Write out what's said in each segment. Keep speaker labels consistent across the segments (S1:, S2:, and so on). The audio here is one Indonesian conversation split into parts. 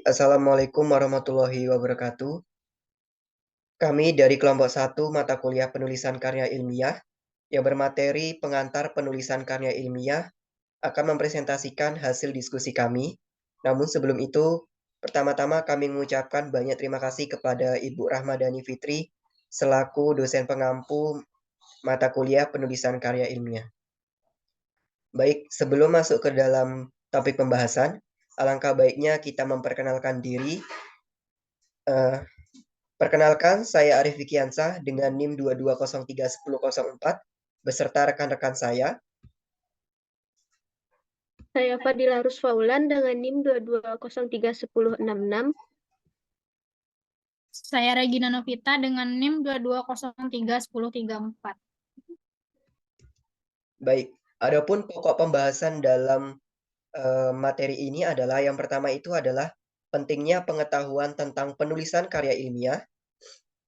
S1: Assalamualaikum warahmatullahi wabarakatuh. Kami dari kelompok 1 mata kuliah penulisan karya ilmiah yang bermateri pengantar penulisan karya ilmiah akan mempresentasikan hasil diskusi kami. Namun sebelum itu, pertama-tama kami mengucapkan banyak terima kasih kepada Ibu Rahmadani Fitri selaku dosen pengampu mata kuliah penulisan karya ilmiah. Baik, sebelum masuk ke dalam topik pembahasan, alangkah baiknya kita memperkenalkan diri. Perkenalkan, saya Arif Wikiansah dengan NIM 220310004 beserta rekan-rekan saya.
S2: Saya Fadila Rusfaulan dengan NIM 220310066.
S3: Saya Regina Novita dengan NIM 220310034.
S1: Baik, adapun pokok pembahasan dalam materi ini adalah yang pertama itu adalah pentingnya pengetahuan tentang penulisan karya ilmiah,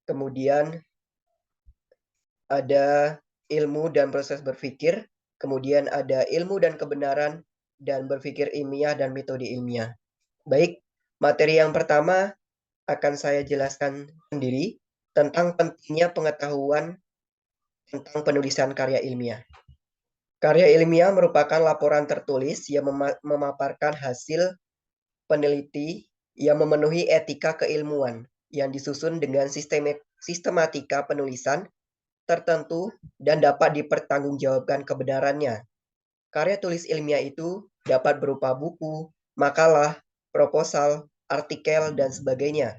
S1: kemudian ada ilmu dan proses berpikir, kemudian ada ilmu dan kebenaran, dan berpikir ilmiah dan metode ilmiah. Baik, materi yang pertama akan saya jelaskan sendiri tentang pentingnya pengetahuan tentang penulisan karya ilmiah. Karya ilmiah merupakan laporan tertulis yang memaparkan hasil peneliti yang memenuhi etika keilmuan yang disusun dengan sistematika penulisan tertentu dan dapat dipertanggungjawabkan kebenarannya. Karya tulis ilmiah itu dapat berupa buku, makalah, proposal, artikel, dan sebagainya.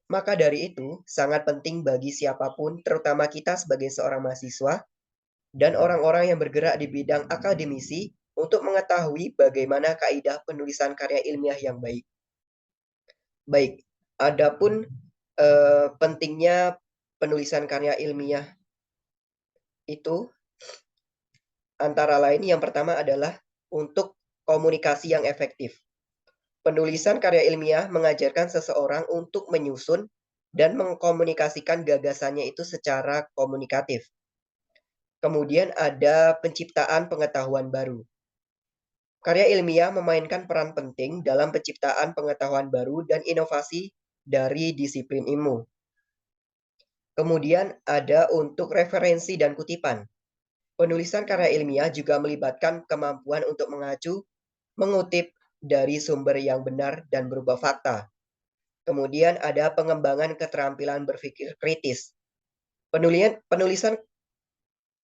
S1: Maka dari itu, sangat penting bagi siapapun, terutama kita sebagai seorang mahasiswa, dan orang-orang yang bergerak di bidang akademisi untuk mengetahui bagaimana kaidah penulisan karya ilmiah yang baik. Baik, adapun pentingnya penulisan karya ilmiah itu antara lain yang pertama adalah untuk komunikasi yang efektif. Penulisan karya ilmiah mengajarkan seseorang untuk menyusun dan mengkomunikasikan gagasannya itu secara komunikatif. Kemudian ada penciptaan pengetahuan baru. Karya ilmiah memainkan peran penting dalam penciptaan pengetahuan baru dan inovasi dari disiplin ilmu. Kemudian ada untuk referensi dan kutipan. Penulisan karya ilmiah juga melibatkan kemampuan untuk mengacu, mengutip dari sumber yang benar dan berupa fakta. Kemudian ada pengembangan keterampilan berpikir kritis.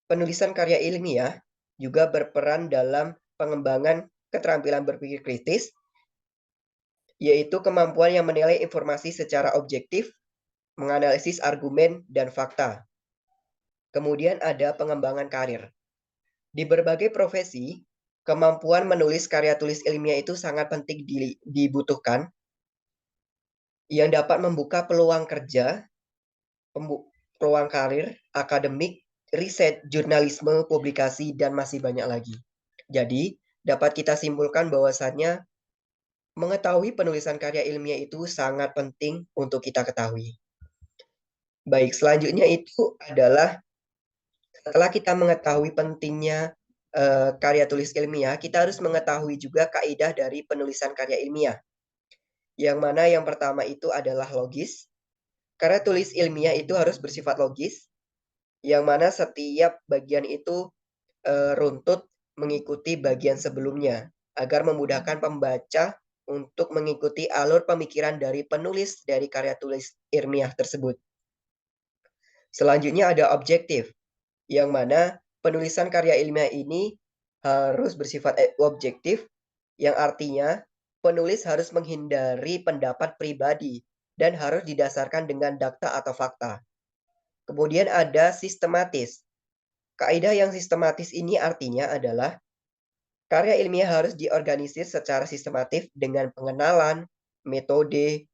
S1: Penulisan karya ilmiah juga berperan dalam pengembangan keterampilan berpikir kritis, yaitu kemampuan yang menilai informasi secara objektif, menganalisis argumen dan fakta. Kemudian ada pengembangan karir. Di berbagai profesi, kemampuan menulis karya tulis ilmiah itu sangat penting dibutuhkan, yang dapat membuka peluang kerja, peluang karir, akademik, riset, jurnalisme, publikasi, dan masih banyak lagi. Jadi, dapat kita simpulkan bahwasannya mengetahui penulisan karya ilmiah itu sangat penting untuk kita ketahui. Baik, selanjutnya itu adalah setelah kita mengetahui pentingnya karya tulis ilmiah, kita harus mengetahui juga kaidah dari penulisan karya ilmiah. Yang mana yang pertama itu adalah logis. Karya tulis ilmiah itu harus bersifat logis, yang mana setiap bagian itu runtut mengikuti bagian sebelumnya, agar memudahkan pembaca untuk mengikuti alur pemikiran dari penulis dari karya tulis ilmiah tersebut. Selanjutnya ada objektif, yang mana penulisan karya ilmiah ini harus bersifat objektif, yang artinya penulis harus menghindari pendapat pribadi dan harus didasarkan dengan data atau fakta. Kemudian ada sistematis. Kaidah yang sistematis ini artinya adalah karya ilmiah harus diorganisir secara sistematif dengan pengenalan, metode,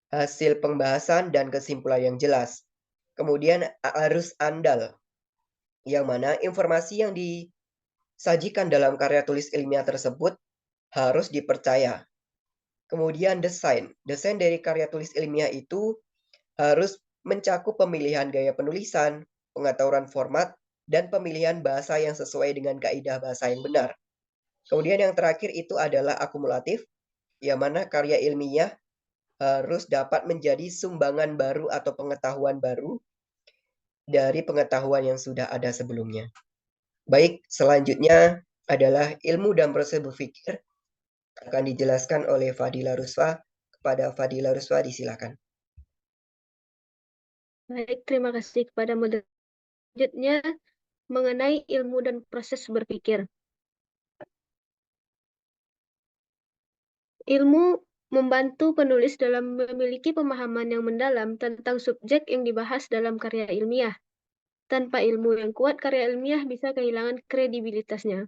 S1: hasil pembahasan, dan kesimpulan yang jelas. Kemudian harus andal, yang mana informasi yang disajikan dalam karya tulis ilmiah tersebut harus dipercaya. Kemudian desain. Desain dari karya tulis ilmiah itu harus mencakup pemilihan gaya penulisan, pengaturan format, dan pemilihan bahasa yang sesuai dengan kaidah bahasa yang benar. Kemudian yang terakhir itu adalah akumulatif, yang mana karya ilmiah harus dapat menjadi sumbangan baru atau pengetahuan baru dari pengetahuan yang sudah ada sebelumnya. Baik, selanjutnya adalah ilmu dan proses berpikir akan dijelaskan oleh Fadila Ruswa. Kepada Fadila Ruswa disilakan.
S2: Baik, terima kasih kepada moderator. Selanjutnya mengenai ilmu dan proses berpikir. Ilmu membantu penulis dalam memiliki pemahaman yang mendalam tentang subjek yang dibahas dalam karya ilmiah. Tanpa ilmu yang kuat, karya ilmiah bisa kehilangan kredibilitasnya.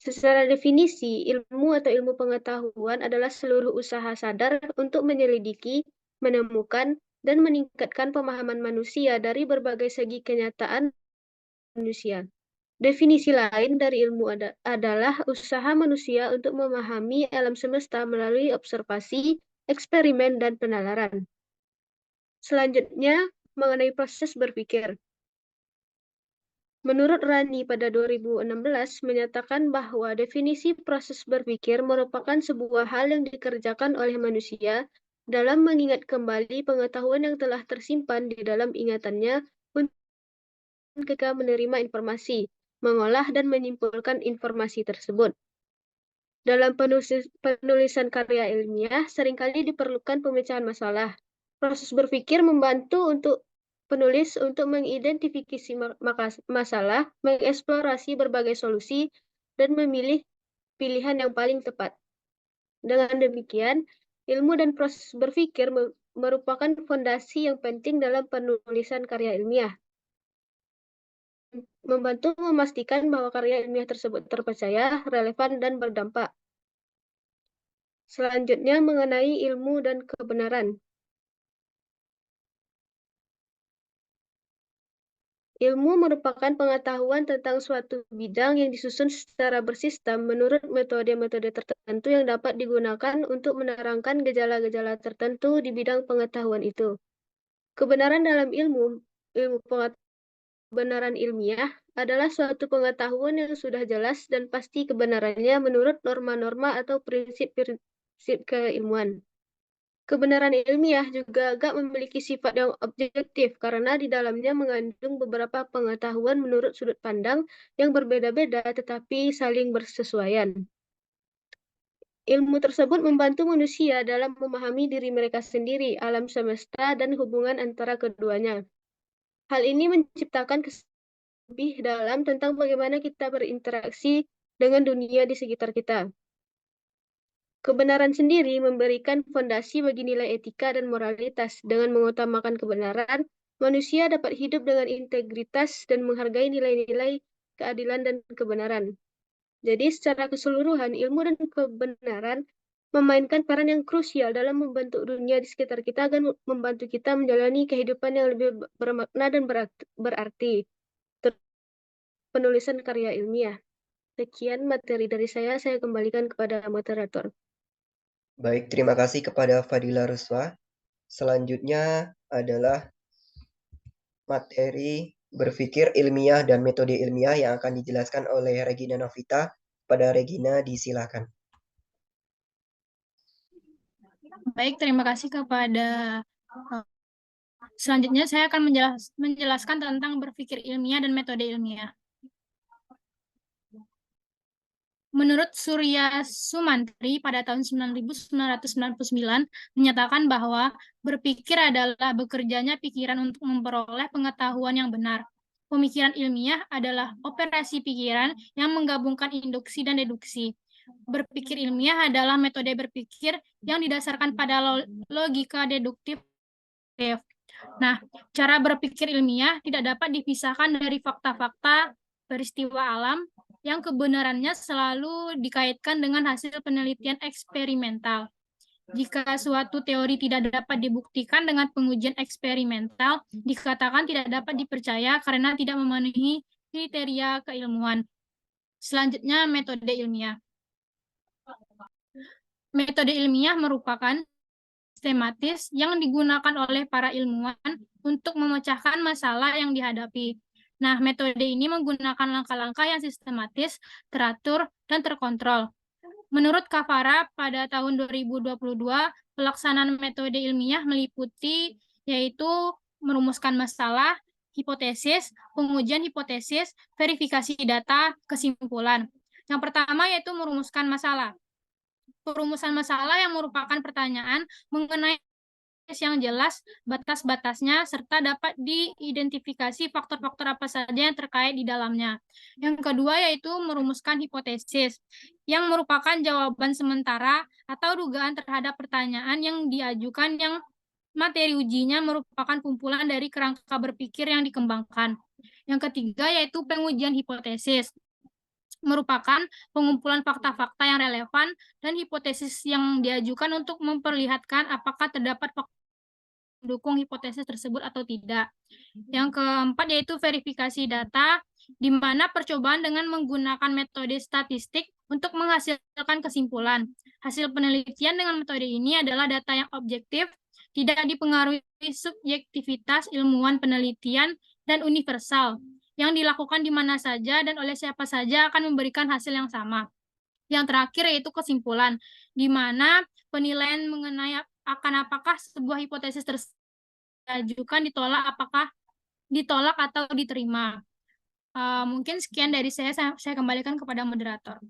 S2: Secara definisi, ilmu atau ilmu pengetahuan adalah seluruh usaha sadar untuk menyelidiki, menemukan, dan meningkatkan pemahaman manusia dari berbagai segi kenyataan manusia. Definisi lain dari ilmu adalah usaha manusia untuk memahami alam semesta melalui observasi, eksperimen, dan penalaran. Selanjutnya, mengenai proses berpikir. Menurut Rani pada 2016 menyatakan bahwa definisi proses berpikir merupakan sebuah hal yang dikerjakan oleh manusia dalam mengingat kembali pengetahuan yang telah tersimpan di dalam ingatannya ketika menerima informasi, mengolah dan menyimpulkan informasi tersebut. Dalam penulisan karya ilmiah, seringkali diperlukan pemecahan masalah. Proses berpikir membantu untuk penulis untuk mengidentifikasi masalah, mengeksplorasi berbagai solusi, dan memilih pilihan yang paling tepat. Dengan demikian, ilmu dan proses berpikir merupakan fondasi yang penting dalam penulisan karya ilmiah. Membantu memastikan bahwa karya ilmiah tersebut terpercaya, relevan, dan berdampak. Selanjutnya mengenai ilmu dan kebenaran. Ilmu merupakan pengetahuan tentang suatu bidang yang disusun secara bersistem menurut metode-metode tertentu yang dapat digunakan untuk menerangkan gejala-gejala tertentu di bidang pengetahuan itu. Kebenaran dalam ilmu kebenaran ilmiah adalah suatu pengetahuan yang sudah jelas dan pasti kebenarannya menurut norma-norma atau prinsip-prinsip keilmuan. Kebenaran ilmiah juga agak memiliki sifat yang objektif karena di dalamnya mengandung beberapa pengetahuan menurut sudut pandang yang berbeda-beda tetapi saling bersesuaian. Ilmu tersebut membantu manusia dalam memahami diri mereka sendiri, alam semesta, dan hubungan antara keduanya. Hal ini menciptakan kesan lebih dalam tentang bagaimana kita berinteraksi dengan dunia di sekitar kita. Kebenaran sendiri memberikan fondasi bagi nilai etika dan moralitas. Dengan mengutamakan kebenaran, manusia dapat hidup dengan integritas dan menghargai nilai-nilai keadilan dan kebenaran. Jadi, secara keseluruhan, ilmu dan kebenaran memainkan peran yang krusial dalam membentuk dunia di sekitar kita dan membantu kita menjalani kehidupan yang lebih bermakna dan berarti. Penulisan karya ilmiah. Sekian materi dari saya kembalikan kepada moderator.
S1: Baik, terima kasih kepada Fadila Ruswa. Selanjutnya adalah materi berpikir ilmiah dan metode ilmiah yang akan dijelaskan oleh Regina Novita. Pada Regina, disilakan.
S3: Baik, terima kasih kepada selanjutnya saya akan menjelaskan tentang berpikir ilmiah dan metode ilmiah. Menurut Surya Sumantri pada tahun 1999 menyatakan bahwa berpikir adalah bekerjanya pikiran untuk memperoleh pengetahuan yang benar. Pemikiran ilmiah adalah operasi pikiran yang menggabungkan induksi dan deduksi. Berpikir ilmiah adalah metode berpikir yang didasarkan pada logika deduktif. Nah, cara berpikir ilmiah tidak dapat dipisahkan dari fakta-fakta peristiwa alam yang kebenarannya selalu dikaitkan dengan hasil penelitian eksperimental. Jika suatu teori tidak dapat dibuktikan dengan pengujian eksperimental, dikatakan tidak dapat dipercaya karena tidak memenuhi kriteria keilmuan. Selanjutnya, metode ilmiah. Metode ilmiah merupakan sistematis yang digunakan oleh para ilmuwan untuk memecahkan masalah yang dihadapi. Nah, metode ini menggunakan langkah-langkah yang sistematis, teratur, dan terkontrol. Menurut Kavara, pada tahun 2022, pelaksanaan metode ilmiah meliputi yaitu merumuskan masalah, hipotesis, pengujian hipotesis, verifikasi data, kesimpulan. Yang pertama yaitu merumuskan masalah. Perumusan masalah yang merupakan pertanyaan mengenai yang jelas, batas-batasnya, serta dapat diidentifikasi faktor-faktor apa saja yang terkait di dalamnya. Yang kedua yaitu merumuskan hipotesis, yang merupakan jawaban sementara atau dugaan terhadap pertanyaan yang diajukan yang materi ujinya merupakan kumpulan dari kerangka berpikir yang dikembangkan. Yang ketiga yaitu pengujian hipotesis, merupakan pengumpulan fakta-fakta yang relevan dan hipotesis yang diajukan untuk memperlihatkan apakah terdapat fakta mendukung hipotesis tersebut atau tidak. Yang keempat yaitu verifikasi data, di mana percobaan dengan menggunakan metode statistik untuk menghasilkan kesimpulan. Hasil penelitian dengan metode ini adalah data yang objektif, tidak dipengaruhi subjektivitas ilmuwan penelitian, dan universal, yang dilakukan di mana saja dan oleh siapa saja akan memberikan hasil yang sama. Yang terakhir yaitu kesimpulan, di mana penilaian mengenai akan apakah sebuah hipotesis tersebut diajukan, ditolak atau diterima. Mungkin sekian dari saya kembalikan kepada moderator.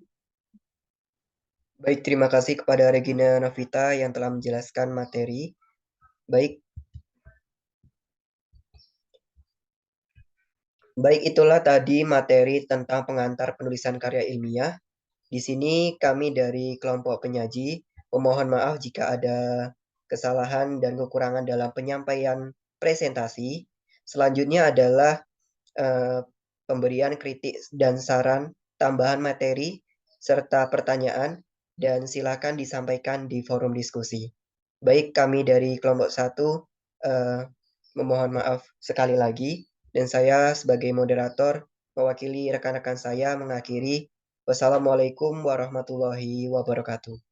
S1: Baik, terima kasih kepada Regina Novita yang telah menjelaskan materi. Baik, itulah tadi materi tentang pengantar penulisan karya ilmiah. Di sini kami dari kelompok penyaji memohon maaf jika ada kesalahan dan kekurangan dalam penyampaian presentasi. Selanjutnya adalah pemberian kritik dan saran, tambahan materi, serta pertanyaan, dan silakan disampaikan di forum diskusi. Baik, kami dari kelompok 1 memohon maaf sekali lagi, dan saya sebagai moderator mewakili rekan-rekan saya mengakhiri. Wassalamualaikum warahmatullahi wabarakatuh.